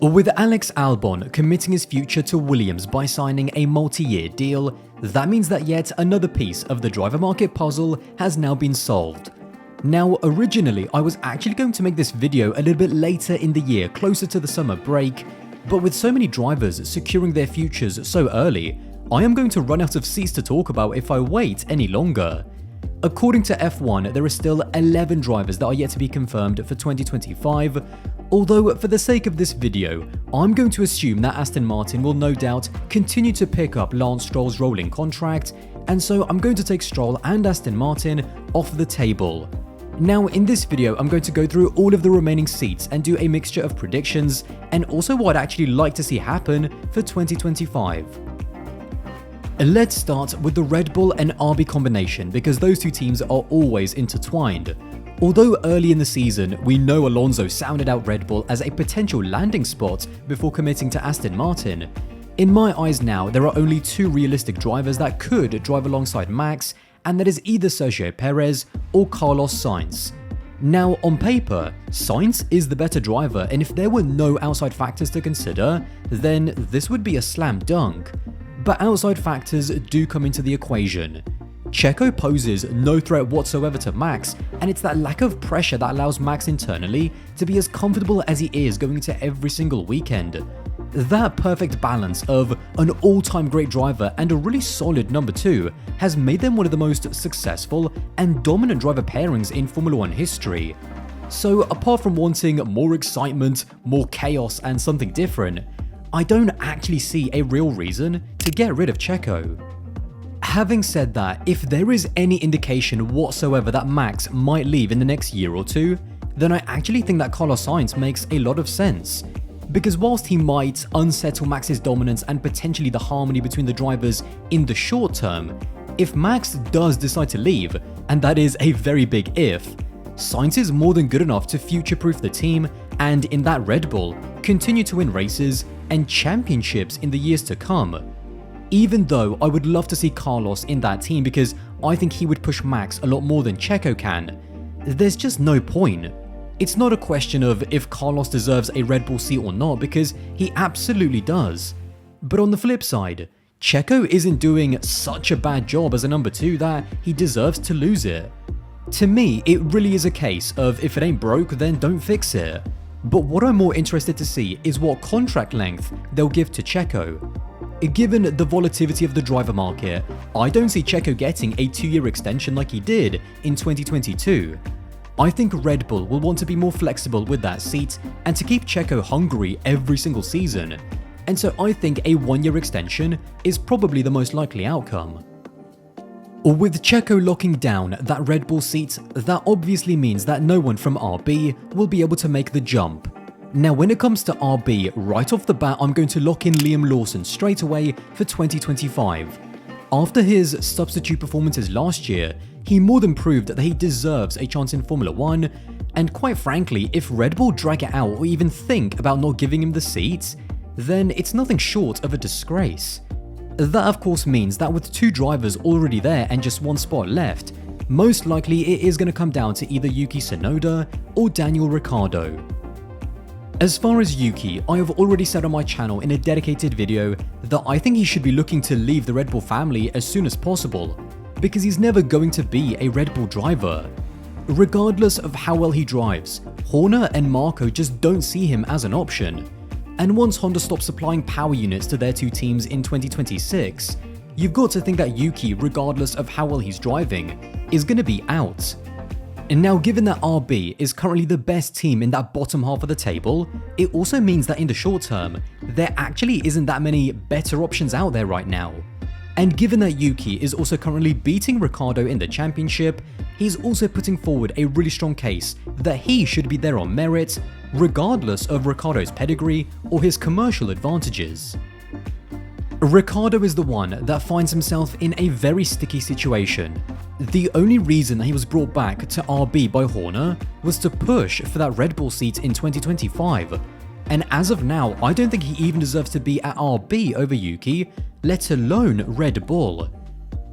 With Alex Albon committing his future to Williams by signing a multi-year deal, that means that yet another piece of the driver market puzzle has now been solved. Now, originally I was actually going to make this video a little bit later in the year, closer to the summer break, but with so many drivers securing their futures so early, I am going to run out of seats to talk about if I wait any longer. According to F1, there are still 11 drivers that are yet to be confirmed for 2025, although for the sake of this video, I'm going to assume that Aston Martin will no doubt continue to pick up Lance Stroll's rolling contract, and so I'm going to take Stroll and Aston Martin off the table. Now in this video, I'm going to go through all of the remaining seats and do a mixture of predictions and also what I'd actually like to see happen for 2025. Let's start with the Red Bull and RB combination because those two teams are always intertwined. Although early in the season, we know Alonso sounded out Red Bull as a potential landing spot before committing to Aston Martin, in my eyes now there are only two realistic drivers that could drive alongside Max, and that is either Sergio Perez or Carlos Sainz. Now on paper, Sainz is the better driver, and if there were no outside factors to consider, then this would be a slam dunk. But outside factors do come into the equation. Checo poses no threat whatsoever to Max, and it's that lack of pressure that allows Max internally to be as comfortable as he is going into every single weekend. That perfect balance of an all-time great driver and a really solid number 2 has made them one of the most successful and dominant driver pairings in Formula 1 history. So apart from wanting more excitement, more chaos and something different, I don't actually see a real reason to get rid of Checo. Having said that, if there is any indication whatsoever that Max might leave in the next year or two, then I actually think that Carlos Sainz makes a lot of sense. Because whilst he might unsettle Max's dominance and potentially the harmony between the drivers in the short term, if Max does decide to leave, and that is a very big if, Sainz is more than good enough to future-proof the team and in that Red Bull, continue to win races and championships in the years to come. Even though I would love to see Carlos in that team because I think he would push Max a lot more than Checo can, there's just no point. It's not a question of if Carlos deserves a Red Bull seat or not, because he absolutely does. But on the flip side, Checo isn't doing such a bad job as a number 2 that he deserves to lose it. To me, it really is a case of if it ain't broke, then don't fix it. But what I'm more interested to see is what contract length they'll give to Checo. Given the volatility of the driver market, I don't see Checo getting a 2-year extension like he did in 2022. I think Red Bull will want to be more flexible with that seat and to keep Checo hungry every single season, and so I think a 1-year extension is probably the most likely outcome. With Checo locking down that Red Bull seat, that obviously means that no one from RB will be able to make the jump. Now when it comes to RB, right off the bat I'm going to lock in Liam Lawson straight away for 2025. After his substitute performances last year, he more than proved that he deserves a chance in Formula 1, and quite frankly, if Red Bull drag it out or even think about not giving him the seat, then it's nothing short of a disgrace. That of course means that with 2 drivers already there and just 1 spot left, most likely it is going to come down to either Yuki Tsunoda or Daniel Ricciardo. As far as Yuki, I have already said on my channel in a dedicated video that I think he should be looking to leave the Red Bull family as soon as possible, because he's never going to be a Red Bull driver. Regardless of how well he drives, Horner and Marko just don't see him as an option. And once Honda stops supplying power units to their 2 teams in 2026, you've got to think that Yuki, regardless of how well he's driving, is going to be out. And now given that RB is currently the best team in that bottom half of the table, it also means that in the short term, there actually isn't that many better options out there right now. And given that Yuki is also currently beating Ricciardo in the championship, he's also putting forward a really strong case that he should be there on merit, regardless of Ricciardo's pedigree or his commercial advantages. Ricciardo is the one that finds himself in a very sticky situation. The only reason that he was brought back to RB by Horner was to push for that Red Bull seat in 2025, and as of now I don't think he even deserves to be at RB over Yuki, let alone Red Bull.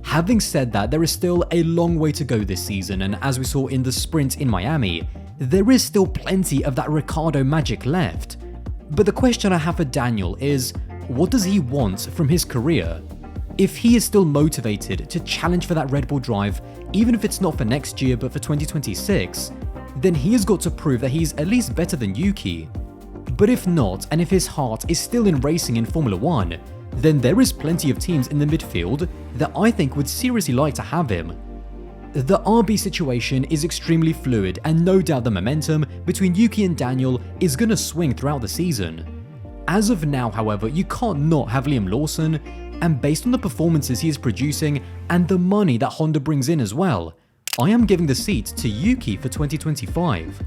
Having said that, there is still a long way to go this season, and as we saw in the sprint in Miami, there is still plenty of that Ricciardo magic left. But the question I have for Daniel is, what does he want from his career? If he is still motivated to challenge for that Red Bull drive, even if it's not for next year but for 2026, then he has got to prove that he's at least better than Yuki. But if not, and if his heart is still in racing in Formula 1, then there is plenty of teams in the midfield that I think would seriously like to have him. The RB situation is extremely fluid, and no doubt the momentum between Yuki and Daniel is gonna swing throughout the season. As of now, however, you can't not have Liam Lawson, and based on the performances he is producing and the money that Honda brings in as well, I am giving the seat to Yuki for 2025.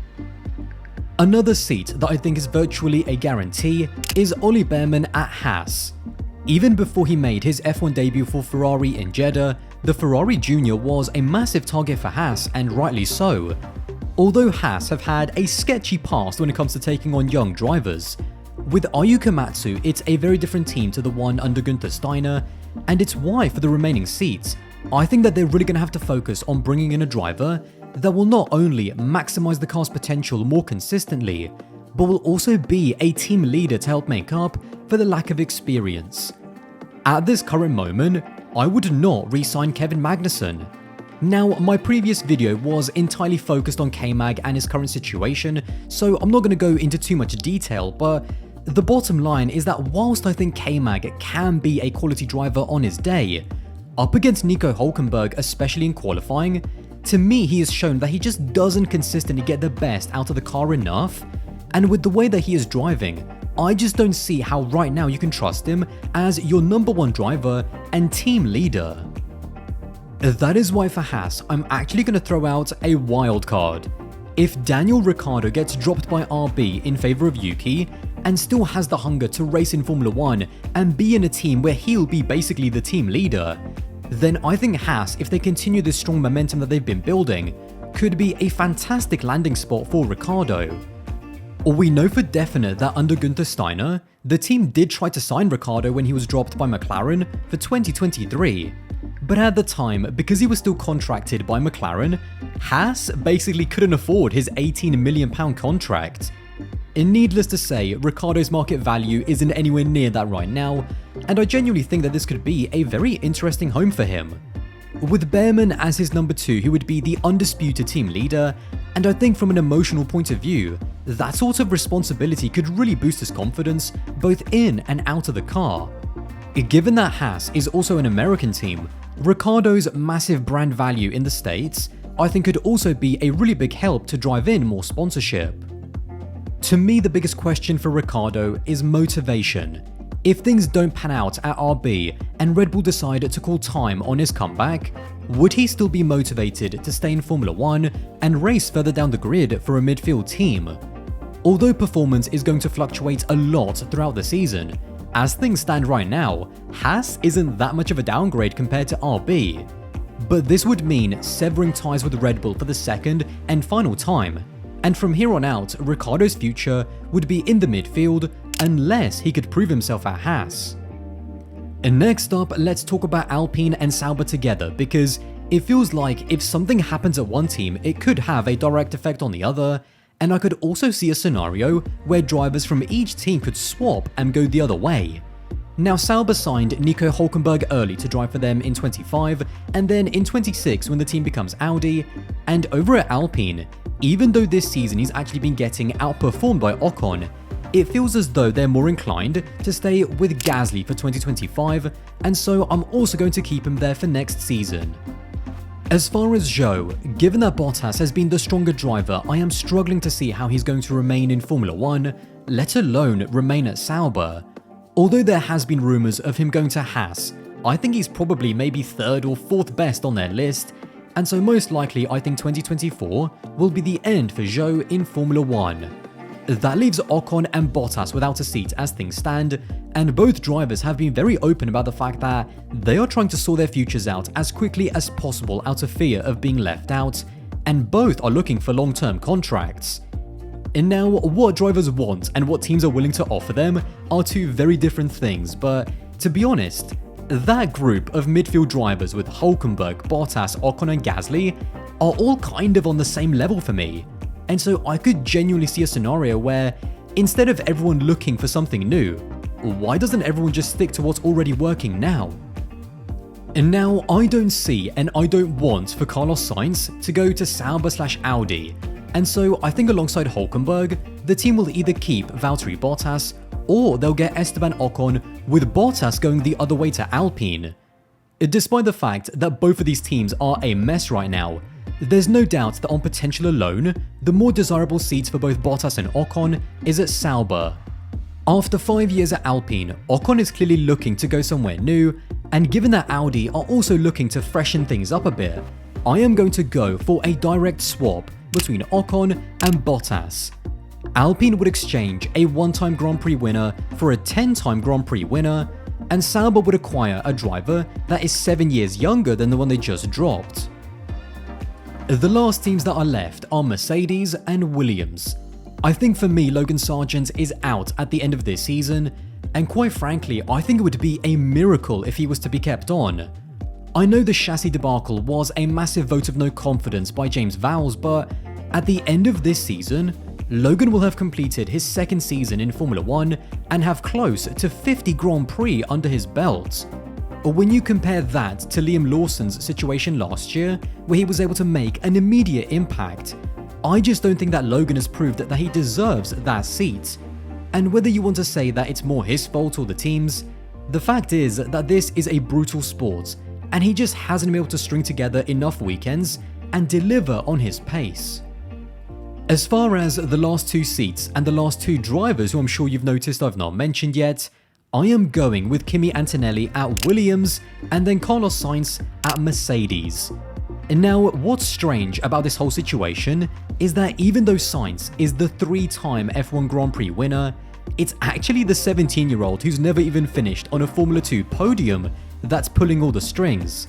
Another seat that I think is virtually a guarantee is Ollie Bearman at Haas. Even before he made his F1 debut for Ferrari in Jeddah, the Ferrari Junior was a massive target for Haas, and rightly so. Although Haas have had a sketchy past when it comes to taking on young drivers, with Ayu Komatsu, it's a very different team to the one under Günther Steiner, and it's why for the remaining seats, I think that they're really going to have to focus on bringing in a driver that will not only maximize the car's potential more consistently, but will also be a team leader to help make up for the lack of experience. At this current moment, I would not re-sign Kevin Magnussen. Now, my previous video was entirely focused on K-Mag and his current situation, so I'm not going to go into too much detail, but the bottom line is that whilst I think K-Mag can be a quality driver on his day, up against Nico Hülkenberg, especially in qualifying, to me he has shown that he just doesn't consistently get the best out of the car enough, and with the way that he is driving, I just don't see how right now you can trust him as your number one driver and team leader. That is why for Haas, I'm actually going to throw out a wild card. If Daniel Ricciardo gets dropped by RB in favor of Yuki, and still has the hunger to race in Formula 1 and be in a team where he'll be basically the team leader, then I think Haas, if they continue this strong momentum that they've been building, could be a fantastic landing spot for Ricciardo. We know for definite that under Günther Steiner, the team did try to sign Ricciardo when he was dropped by McLaren for 2023. But at the time, because he was still contracted by McLaren, Haas basically couldn't afford his £18 million contract. And needless to say, Ricciardo's market value isn't anywhere near that right now, and I genuinely think that this could be a very interesting home for him. With Bearman as his number 2, he would be the undisputed team leader, and I think from an emotional point of view, that sort of responsibility could really boost his confidence both in and out of the car. Given that Haas is also an American team, Ricciardo's massive brand value in the States, I think could also be a really big help to drive in more sponsorship. To me, the biggest question for Ricciardo is motivation. If things don't pan out at RB and Red Bull decide to call time on his comeback, would he still be motivated to stay in Formula 1 and race further down the grid for a midfield team? Although performance is going to fluctuate a lot throughout the season, as things stand right now, Haas isn't that much of a downgrade compared to RB. But this would mean severing ties with Red Bull for the second and final time, and from here on out, Ricciardo's future would be in the midfield unless he could prove himself at Haas. And next up, let's talk about Alpine and Sauber together, because it feels like if something happens at one team, it could have a direct effect on the other, and I could also see a scenario where drivers from each team could swap and go the other way. Now, Sauber signed Nico Hülkenberg early to drive for them in 25, and then in 26 when the team becomes Audi, and over at Alpine, even though this season he's actually been getting outperformed by Ocon, it feels as though they're more inclined to stay with Gasly for 2025, and so I'm also going to keep him there for next season. As far as Zhou, given that Bottas has been the stronger driver, I am struggling to see how he's going to remain in Formula 1, let alone remain at Sauber. Although there has been rumours of him going to Haas, I think he's probably maybe 3rd or 4th best on their list, and so most likely I think 2024 will be the end for Zhou in Formula 1. That leaves Ocon and Bottas without a seat as things stand, and both drivers have been very open about the fact that they are trying to sort their futures out as quickly as possible out of fear of being left out, and both are looking for long-term contracts. And now, what drivers want and what teams are willing to offer them are two very different things, but to be honest, that group of midfield drivers with Hülkenberg, Bottas, Ocon and Gasly are all kind of on the same level for me. And so I could genuinely see a scenario where Instead of everyone looking for something new, why doesn't everyone just stick to what's already working now? And now, I don't see and I don't want for Carlos Sainz to go to Sauber/Audi, and so I think alongside Hülkenberg, the team will either keep Valtteri Bottas or they'll get Esteban Ocon, with Bottas going the other way to Alpine. Despite the fact that both of these teams are a mess right now, there's no doubt that on potential alone, the more desirable seat for both Bottas and Ocon is at Sauber. After 5 years at Alpine, Ocon is clearly looking to go somewhere new, and given that Audi are also looking to freshen things up a bit, I am going to go for a direct swap between Ocon and Bottas. Alpine would exchange a one-time Grand Prix winner for a 10-time Grand Prix winner, and Sauber would acquire a driver that is 7 years younger than the one they just dropped. The last teams that are left are Mercedes and Williams. I think for me, Logan Sargent is out at the end of this season, and quite frankly, I think it would be a miracle if he was to be kept on. I know the chassis debacle was a massive vote of no confidence by James Vowles, but at the end of this season, Logan will have completed his second season in Formula 1 and have close to 50 Grand Prix under his belt. When you compare that to Liam Lawson's situation last year, where he was able to make an immediate impact, I just don't think that Logan has proved that he deserves that seat. And whether you want to say that it's more his fault or the team's, the fact is that this is a brutal sport, and he just hasn't been able to string together enough weekends and deliver on his pace. As far as the last two seats and the last two drivers who I'm sure you've noticed I've not mentioned yet, I am going with Kimi Antonelli at Williams and then Carlos Sainz at Mercedes. And now, what's strange about this whole situation is that even though Sainz is the 3-time F1 Grand Prix winner, it's actually the 17-year-old who's never even finished on a Formula 2 podium that's pulling all the strings.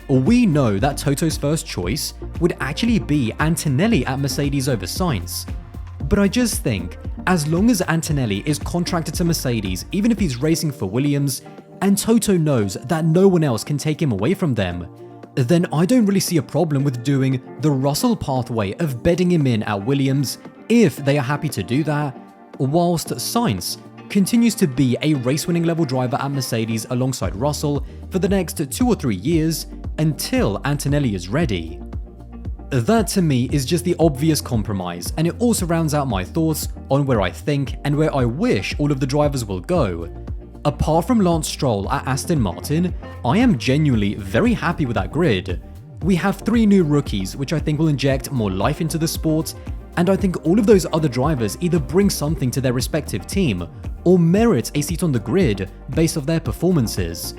We know that Toto's first choice would actually be Antonelli at Mercedes over Sainz. But I just think, as long as Antonelli is contracted to Mercedes, even if he's racing for Williams, and Toto knows that no one else can take him away from them, then I don't really see a problem with doing the Russell pathway of bedding him in at Williams if they are happy to do that, whilst Sainz continues to be a race-winning level driver at Mercedes alongside Russell for the next 2 or 3 years until Antonelli is ready. That to me is just the obvious compromise, and it also rounds out my thoughts on where I think and where I wish all of the drivers will go. Apart from Lance Stroll at Aston Martin, I am genuinely very happy with that grid. We have 3 new rookies which I think will inject more life into the sport, and I think all of those other drivers either bring something to their respective team or merit a seat on the grid based off their performances.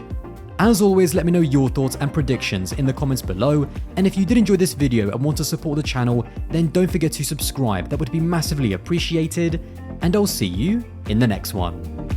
As always, let me know your thoughts and predictions in the comments below, and if you did enjoy this video and want to support the channel, then don't forget to subscribe, that would be massively appreciated, and I'll see you in the next one.